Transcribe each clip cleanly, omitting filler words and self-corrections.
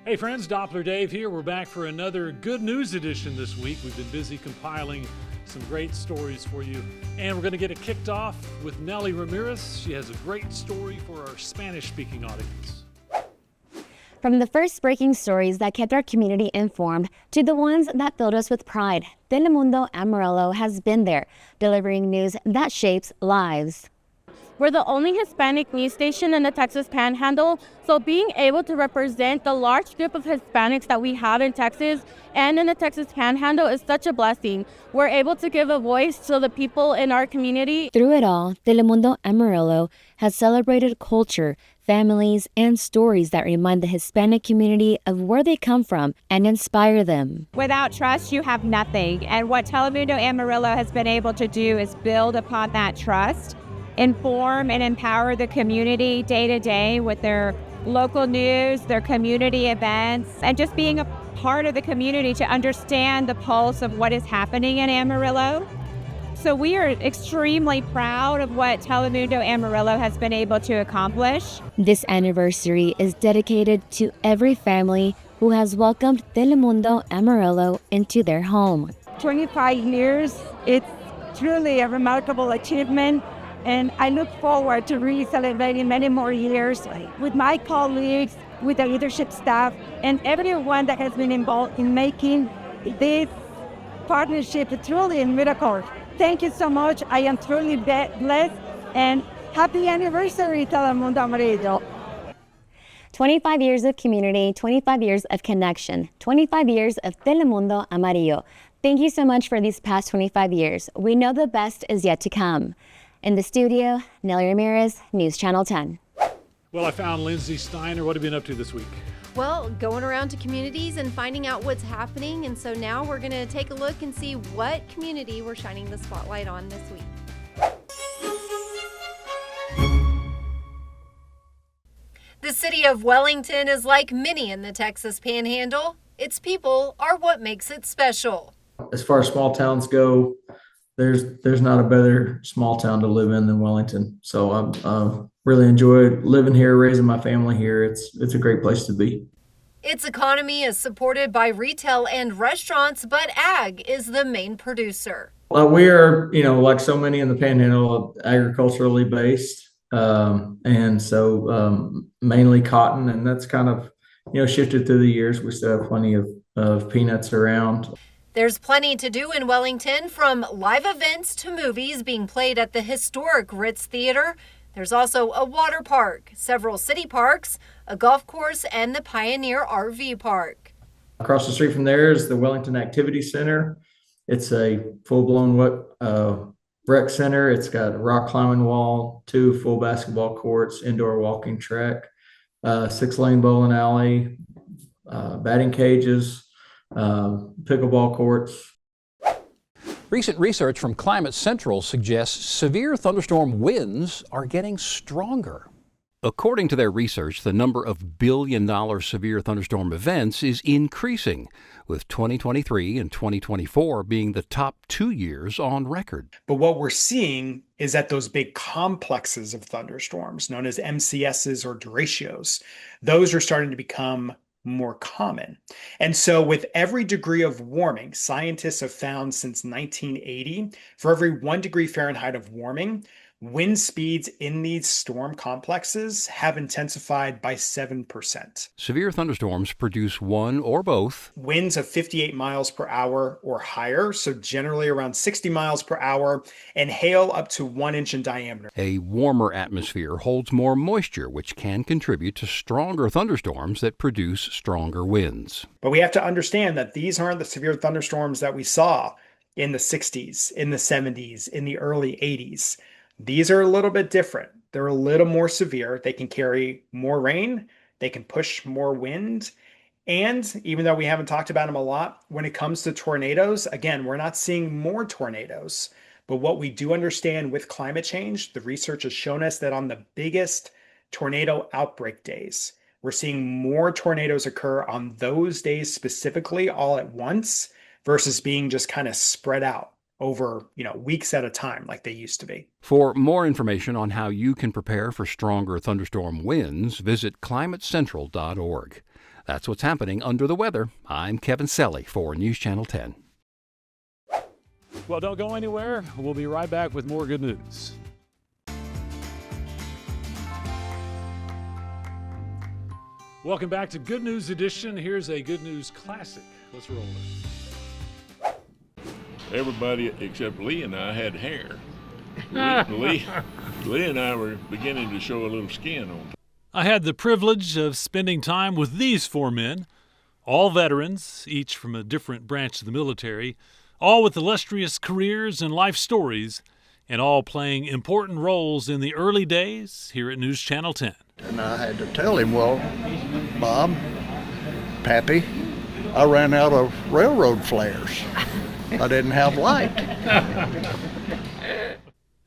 Hey friends, Doppler Dave here. We're back for another good news edition this week. We've been busy compiling some great stories for you. And we're going to get it kicked off with Nellie Ramirez. She has a great story for our Spanish-speaking audience. From the first breaking stories that kept our community informed to the ones that filled us with pride, Telemundo Amarillo has been there, delivering news that shapes lives. We're the only Hispanic news station in the Texas Panhandle, so being able to represent the large group of Hispanics that we have in Texas and in the Texas Panhandle is such a blessing. We're able to give a voice to the people in our community. Through it all, Telemundo Amarillo has celebrated culture, families, and stories that remind the Hispanic community of where they come from and inspire them. Without trust, you have nothing. And what Telemundo Amarillo has been able to do is build upon that trust, inform and empower the community day to day with their local news, their community events, and just being a part of the community to understand the pulse of what is happening in Amarillo. So we are extremely proud of what Telemundo Amarillo has been able to accomplish. This anniversary is dedicated to every family who has welcomed Telemundo Amarillo into their home. 25 years, it's truly a remarkable achievement. And I look forward to really celebrating many more years with my colleagues, with the leadership staff, and everyone that has been involved in making this partnership truly a miracle. Thank you so much. I am truly blessed, and happy anniversary, Telemundo Amarillo. 25 years of community, 25 years of connection, 25 years of Telemundo Amarillo. Thank you so much for these past 25 years. We know the best is yet to come. In the studio, Nellie Ramirez, News Channel 10. Well, I found Lindsay Steiner. What have you been up to this week? Well, going around to communities and finding out what's happening. And so now we're going to take a look and see what community we're shining the spotlight on this week. The city of Wellington is like many in the Texas Panhandle. Its people are what makes it special. As far as small towns go, there's not a better small town to live in than Wellington. So I really enjoyed living here, raising my family here. It's a great place to be. Its economy is supported by retail and restaurants, but ag is the main producer. We are, like so many in the Panhandle, agriculturally based, and so mainly cotton, and that's kind of shifted through the years. We still have plenty of peanuts around. There's plenty to do in Wellington, from live events to movies being played at the historic Ritz Theater. There's also a water park, several city parks, a golf course, and the Pioneer RV Park. Across the street from there is the Wellington Activity Center. It's a full-blown rec center. It's got a rock climbing wall, 2 full basketball courts, indoor walking track, 6-lane bowling alley, batting cages, pickleball courts. Recent research from Climate Central suggests severe thunderstorm winds are getting stronger. According to their research, the number of billion-dollar severe thunderstorm events is increasing, with 2023 and 2024 being the top 2 years on record. But what we're seeing is that those big complexes of thunderstorms, known as MCSs or derechos, those are starting to become more common. And so with every degree of warming, scientists have found since 1980, for every 1 degree Fahrenheit of warming, wind speeds in these storm complexes have intensified by 7%. Severe thunderstorms produce one or both winds of 58 miles per hour or higher, so generally around 60 miles per hour, and hail up to 1 inch in diameter. A warmer atmosphere holds more moisture, which can contribute to stronger thunderstorms that produce stronger winds. But we have to understand that these aren't the severe thunderstorms that we saw in the 60s, in the 70s, in the early 80s. These are a little bit different. They're a little more severe. They can carry more rain. They can push more wind. And even though we haven't talked about them a lot, when it comes to tornadoes, again, we're not seeing more tornadoes. But what we do understand with climate change, the research has shown us that on the biggest tornado outbreak days, we're seeing more tornadoes occur on those days specifically all at once versus being just kind of spread out over, weeks at a time like they used to be. For more information on how you can prepare for stronger thunderstorm winds, visit climatecentral.org. That's what's happening under the weather. I'm Kevin Selly for News Channel 10. Well, don't go anywhere. We'll be right back with more good news. Welcome back to Good News Edition. Here's a Good News classic. Let's roll it. Everybody except Lee and I had hair. Lee and I were beginning to show a little skin on. I had the privilege of spending time with these four men, all veterans, each from a different branch of the military, all with illustrious careers and life stories, and all playing important roles in the early days here at News Channel 10. And I had to tell him, well, Bob, Pappy, I ran out of railroad flares. I didn't have light.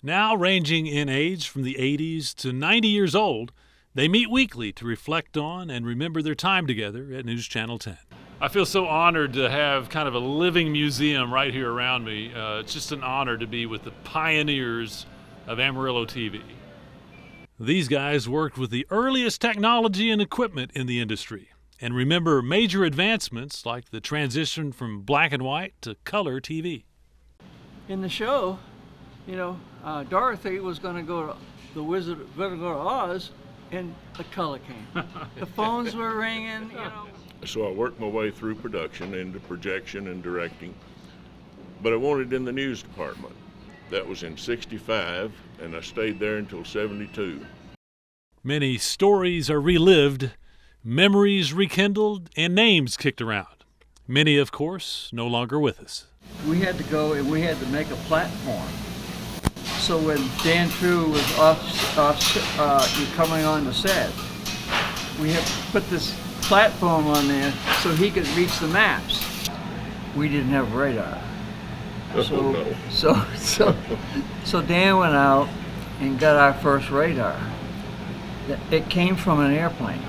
Now ranging in age from the 80s to 90 years old, they meet weekly to reflect on and remember their time together at News Channel 10. I feel so honored to have kind of a living museum right here around me. It's just an honor to be with the pioneers of Amarillo TV. These guys worked with the earliest technology and equipment in the industry and remember major advancements like the transition from black and white to color TV. In the show, Dorothy was going to go to the Wizard of Oz, and the color came. The phones were ringing, So I worked my way through production into projection and directing, but I wanted in the news department. That was in '65, and I stayed there until '72. Many stories are relived, memories rekindled, and names kicked around. Many, of course, no longer with us. We had to go and we had to make a platform. So when Dan True was coming on the set, we had to put this platform on there so he could reach the maps. We didn't have radar. So Dan went out and got our first radar. It came from an airplane.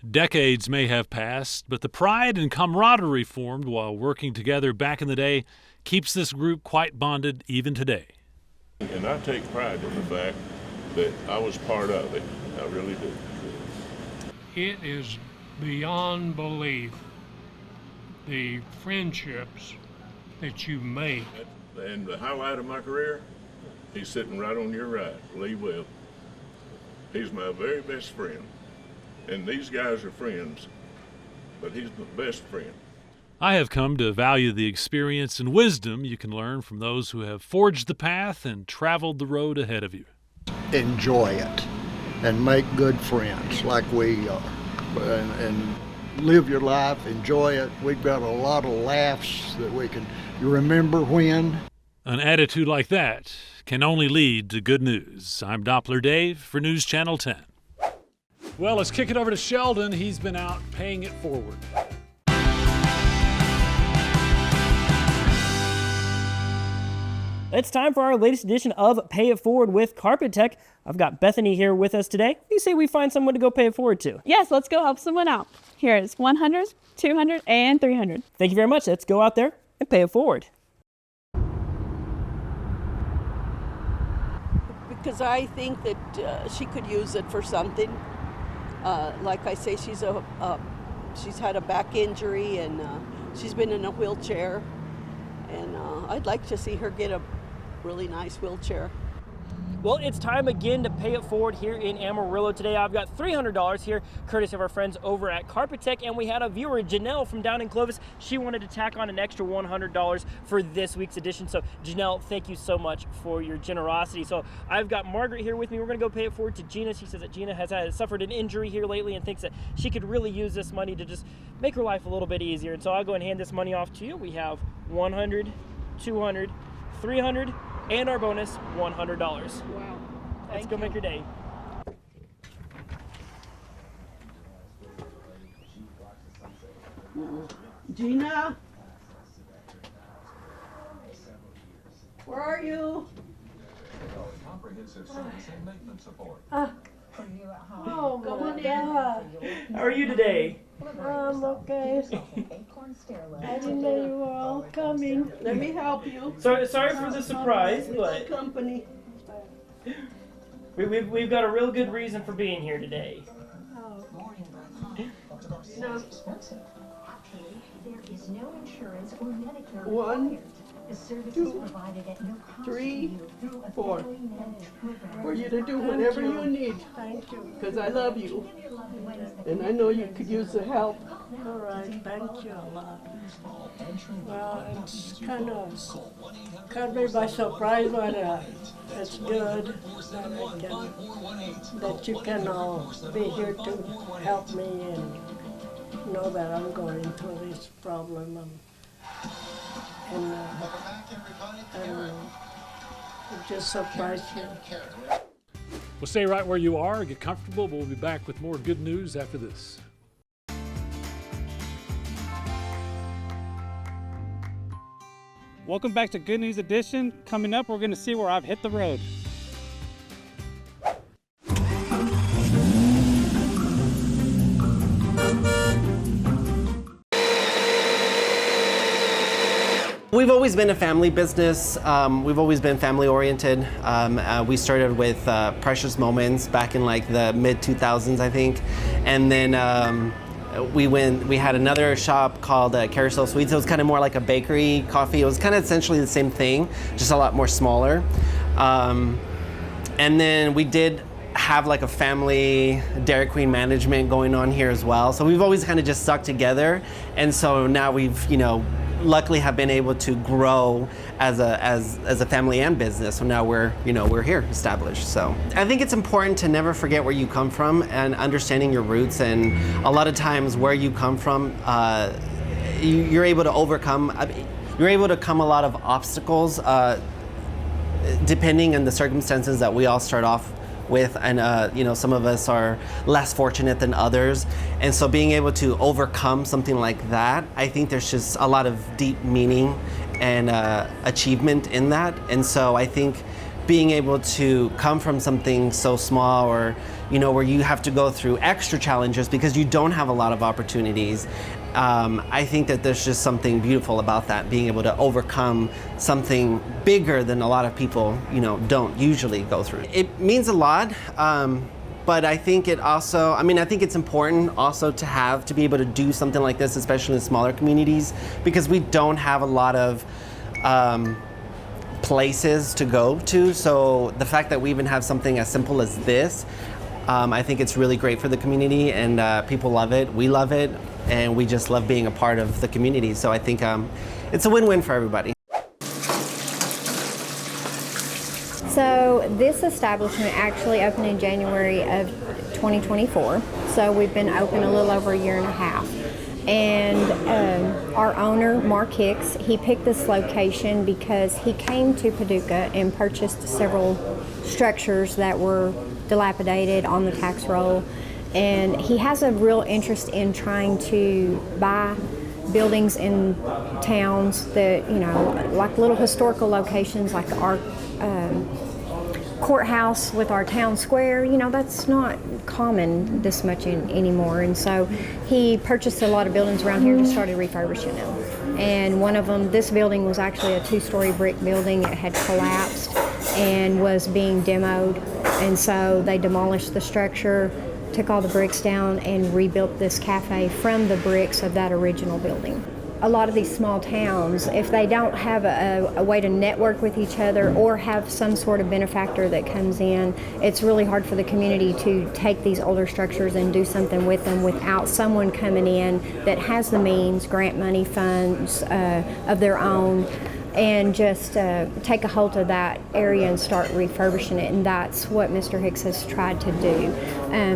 Decades may have passed, but the pride and camaraderie formed while working together back in the day keeps this group quite bonded even today. And I take pride in the fact that I was part of it. I really do. It is beyond belief the friendships that you make. And the highlight of my career, he's sitting right on your right, Lee Webb. He's my very best friend. And these guys are friends, but he's my best friend. I have come to value the experience and wisdom you can learn from those who have forged the path and traveled the road ahead of you. Enjoy it and make good friends like we are. And live your life, enjoy it. We've got a lot of laughs that we can remember when. An attitude like that can only lead to good news. I'm Doppler Dave for News Channel 10. Well, let's kick it over to Sheldon. He's been out paying it forward. It's time for our latest edition of Pay It Forward with Carpet Tech. I've got Bethany here with us today. You say we find someone to go pay it forward to? Yes, let's go help someone out. Here it's 100, 200, and 300. Thank you very much. Let's go out there and pay it forward. Because I think that she could use it for something. Like I say, she's had a back injury and she's been in a wheelchair. And I'd like to see her get a really nice wheelchair. Well, it's time again to pay it forward here in Amarillo today. I've got $300 here, courtesy of our friends over at Carpet Tech, and we had a viewer, Janelle from down in Clovis. She wanted to tack on an extra $100 for this week's edition. So, Janelle, thank you so much for your generosity. So, I've got Margaret here with me. We're going to go pay it forward to Gina. She says that Gina has suffered an injury here lately and thinks that she could really use this money to just make her life a little bit easier. And so, I'll go and hand this money off to you. We have 100, 200, 300, and our bonus, $100. Wow. Let's go make your day. Gina? Where are you? Comprehensive service and maintenance support. Oh, come on in. How are you today? Okay. I didn't know you were all coming. Let me help you. Sorry for the surprise, but company. we've got a real good reason for being here today. No. There is no insurance or Medicare required. The service is provided at no cost 3, 4. program. For you to do whatever you need. Thank you. Because I love you. And I know you could use the help. All right, thank you a lot. Well, it's kind of caught me by surprise, but it's good that you can all be here to help me and know that I'm going through this problem. And I don't know, it just surprised me. Well, stay right where you are, get comfortable, but we'll be back with more good news after this. Welcome back to Good News Edition. Coming up, we're going to see where I've hit the road. We've always been a family business. We've always been family oriented. We started with Precious Moments back in like the mid 2000s, I think. And then we had another shop called Carousel Sweets. It was kind of more like a bakery coffee. It was kind of essentially the same thing, just a lot more smaller. And then we did have like a family Dairy Queen management going on here as well. So we've always kind of just stuck together. And so now we've, luckily have been able to grow as a family and business. So now we're here established. So I think it's important to never forget where you come from and understanding your roots. And a lot of times where you come from, you're able to overcome a lot of obstacles depending on the circumstances that we all start off with, and some of us are less fortunate than others, and so being able to overcome something like that, I think there's just a lot of deep meaning and achievement in that. And so I think being able to come from something so small, or where you have to go through extra challenges because you don't have a lot of opportunities, I think that there's just something beautiful about that, being able to overcome something bigger than a lot of people, don't usually go through. It means a lot, but I think it also, I think it's important also to be able to do something like this, especially in smaller communities, because we don't have a lot of places to go to. So the fact that we even have something as simple as this, I think it's really great for the community, and people love it, we love it, and we just love being a part of the community. So I think it's a win-win for everybody. So this establishment actually opened in January of 2024. So we've been open a little over a year and a half. And our owner, Mark Hicks, he picked this location because he came to Paducah and purchased several structures that were dilapidated on the tax roll. And he has a real interest in trying to buy buildings in towns that, like little historical locations like our courthouse with our town square, that's not common this much anymore. And so he purchased a lot of buildings around here and started refurbishing them. And one of them, this building was actually a 2-story brick building. It had collapsed and was being demoed. And so they demolished the structure, took all the bricks down, and rebuilt this cafe from the bricks of that original building. A lot of these small towns, if they don't have a way to network with each other or have some sort of benefactor that comes in, it's really hard for the community to take these older structures and do something with them without someone coming in that has the means, grant money, funds of their own, and just take a hold of that area and start refurbishing it. And that's what Mr. Hicks has tried to do.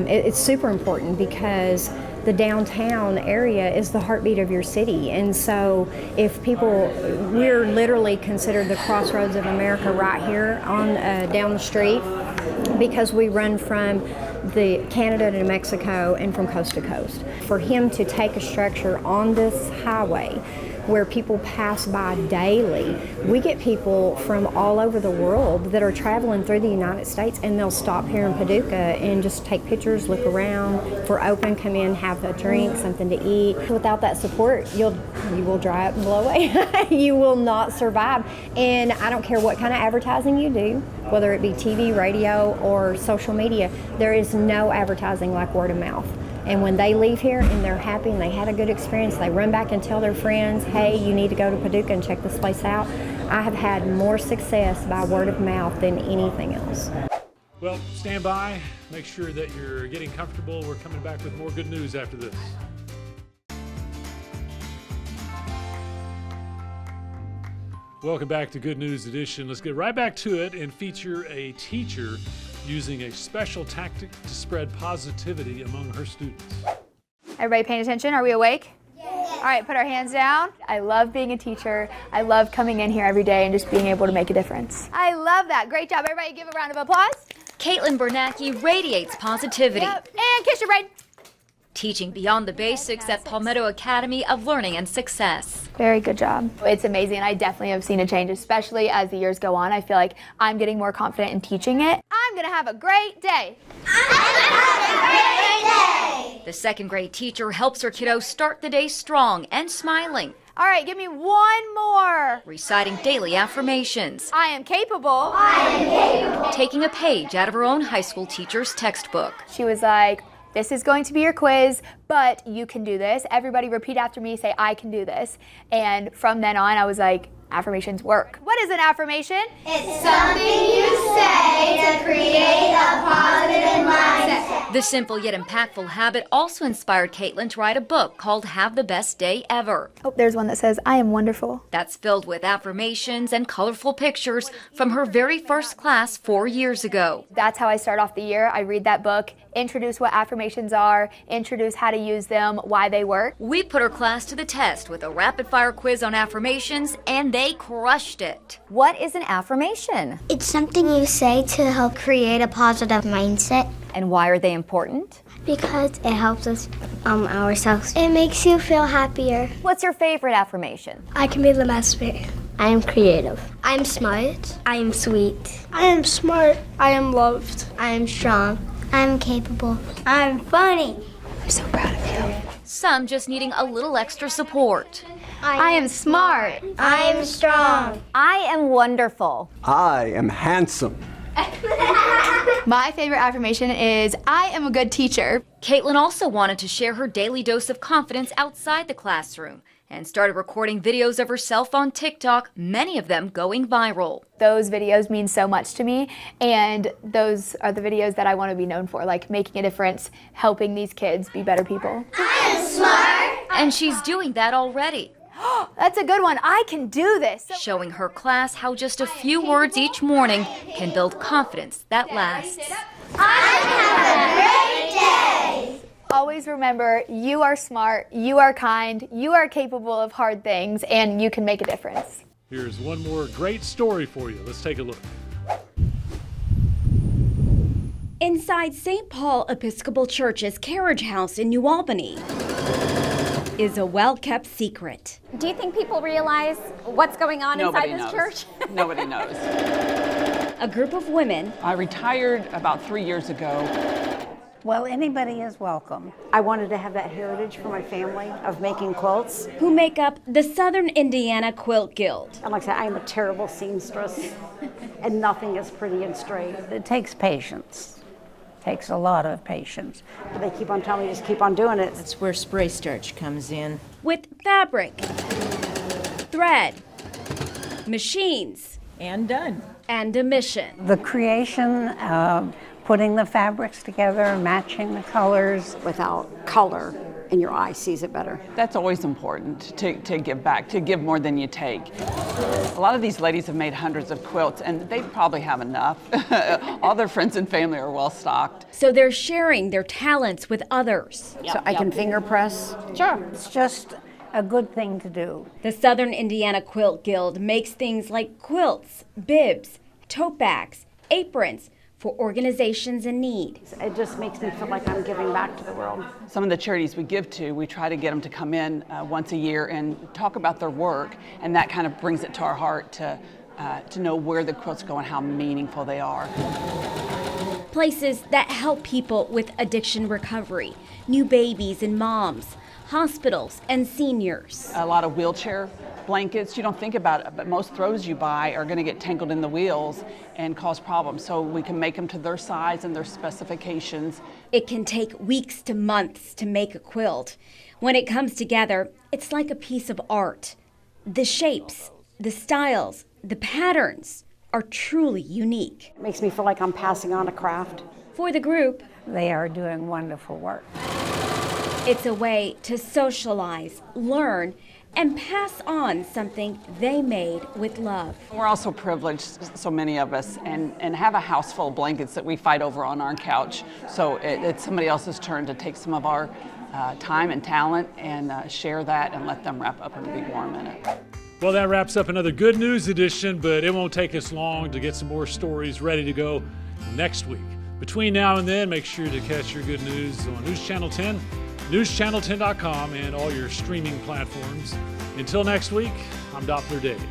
It's super important because the downtown area is the heartbeat of your city. And so if we're literally considered the crossroads of America right here on down the street, because we run from the Canada to Mexico and from coast to coast. For him to take a structure on this highway where people pass by daily, we get people from all over the world that are traveling through the United States, and they'll stop here in Paducah and just take pictures, look around. If we're open, come in, have a drink, something to eat. Without that support, you will dry up and blow away. You will not survive. And I don't care what kind of advertising you do, whether it be TV, radio, or social media, there is no advertising like word of mouth. And when they leave here and they're happy and they had a good experience, they run back and tell their friends, hey, you need to go to Paducah and check this place out. I have had more success by word of mouth than anything else. Well, stand by. Make sure that you're getting comfortable. We're coming back with more good news after this. Welcome back to Good News Edition. Let's get right back to it and feature a teacher using a special tactic to spread positivity among her students. Everybody paying attention? Are we awake? Yes. All right, put our hands down. I love being a teacher. I love coming in here every day and just being able to make a difference. I love that. Great job. Everybody give a round of applause. Caitlin Bernacki radiates positivity. Yep. And kiss your brain. Teaching beyond the basics at Palmetto Academy of Learning and Success. Very good job. It's amazing. I definitely have seen a change, especially as the years go on. I feel like I'm getting more confident in teaching it. I'm going to have a great day. The second grade teacher helps her kiddos start the day strong and smiling. All right, give me one more. Reciting daily affirmations. I am capable. I am capable. Taking a page out of her own high school teacher's textbook. She was like, this is going to be your quiz, but you can do this. Everybody repeat after me, say, I can do this. And from then on, I was like, affirmations work. What is an affirmation? It's something you say to create a positive mindset. The simple yet impactful habit also inspired Caitlin to write a book called Have the Best Day Ever. Oh, there's one that says, I am wonderful. That's filled with affirmations and colorful pictures from her very first class 4 years ago. That's how I start off the year. I read that book, introduce what affirmations are, introduce how to use them, why they work. We put her class to the test with a rapid-fire quiz on affirmations, and they crushed it. What is an affirmation? It's something you say to help create a positive mindset. And why are they important? Because it helps us ourselves. It makes you feel happier. What's your favorite affirmation? I can be the best fit. I am creative. I am smart. I am sweet. I am smart. I am loved. I am strong. I am capable. I am funny. I'm so proud of you. Some just needing a little extra support. I am smart. I am strong. I am wonderful. I am handsome. My favorite affirmation is, I am a good teacher. Caitlin also wanted to share her daily dose of confidence outside the classroom and started recording videos of herself on TikTok, many of them going viral. Those videos mean so much to me, and those are the videos that I want to be known for, like making a difference, helping these kids be better people. I am smart. And she's doing that already. That's a good one. I can do this. Showing her class how just a few words each morning can build confidence that lasts. I have a great day. Always remember, you are smart, you are kind, you are capable of hard things, and you can make a difference. Here's one more great story for you. Let's take a look. Inside St. Paul Episcopal Church's carriage house in New Albany is a well-kept secret. Do you think people realize what's going on inside this church? Nobody knows. A group of women. I retired about 3 years ago. Well, anybody is welcome. I wanted to have that heritage for my family of making quilts. Who make up the Southern Indiana Quilt Guild. And like I said, I am a terrible seamstress, and nothing is pretty and straight. It takes patience. Takes a lot of patience. But they keep on telling me, just keep on doing it. That's where spray starch comes in. With fabric, thread, machines. And done. And a mission. The creation, putting the fabrics together, matching the colors. Without color, and your eye sees it better. That's always important, to give back, to give more than you take. A lot of these ladies have made hundreds of quilts, and they probably have enough. All their friends and family are well stocked. So they're sharing their talents with others. So I can finger press. Sure. It's just a good thing to do. The Southern Indiana Quilt Guild makes things like quilts, bibs, tote bags, aprons, for organizations in need. It just makes me feel like I'm giving back to the world. Some of the charities we give to, we try to get them to come in once a year and talk about their work, and that kind of brings it to our heart to know where the quilts go and how meaningful they are. Places that help people with addiction recovery, new babies and moms, hospitals and seniors. A lot of wheelchair blankets, you don't think about it, but most throws you buy are going to get tangled in the wheels and cause problems. So we can make them to their size and their specifications It can take weeks to months to make a quilt. When it comes together, it's like a piece of art. The shapes, the styles, the patterns are truly unique. It makes me feel like I'm passing on a craft. For the group, they are doing wonderful work. It's a way to socialize, learn, and pass on something they made with love. We're also privileged, so many of us, and have a house full of blankets that we fight over on our couch. So it's somebody else's turn to take some of our time and talent and share that and let them wrap up and be warm in it. Well, that wraps up another Good News edition, but it won't take us long to get some more stories ready to go next week. Between now and then, make sure to catch your good news on News Channel 10, newschannel10.com, and all your streaming platforms. Until next week, I'm Doppler Dave.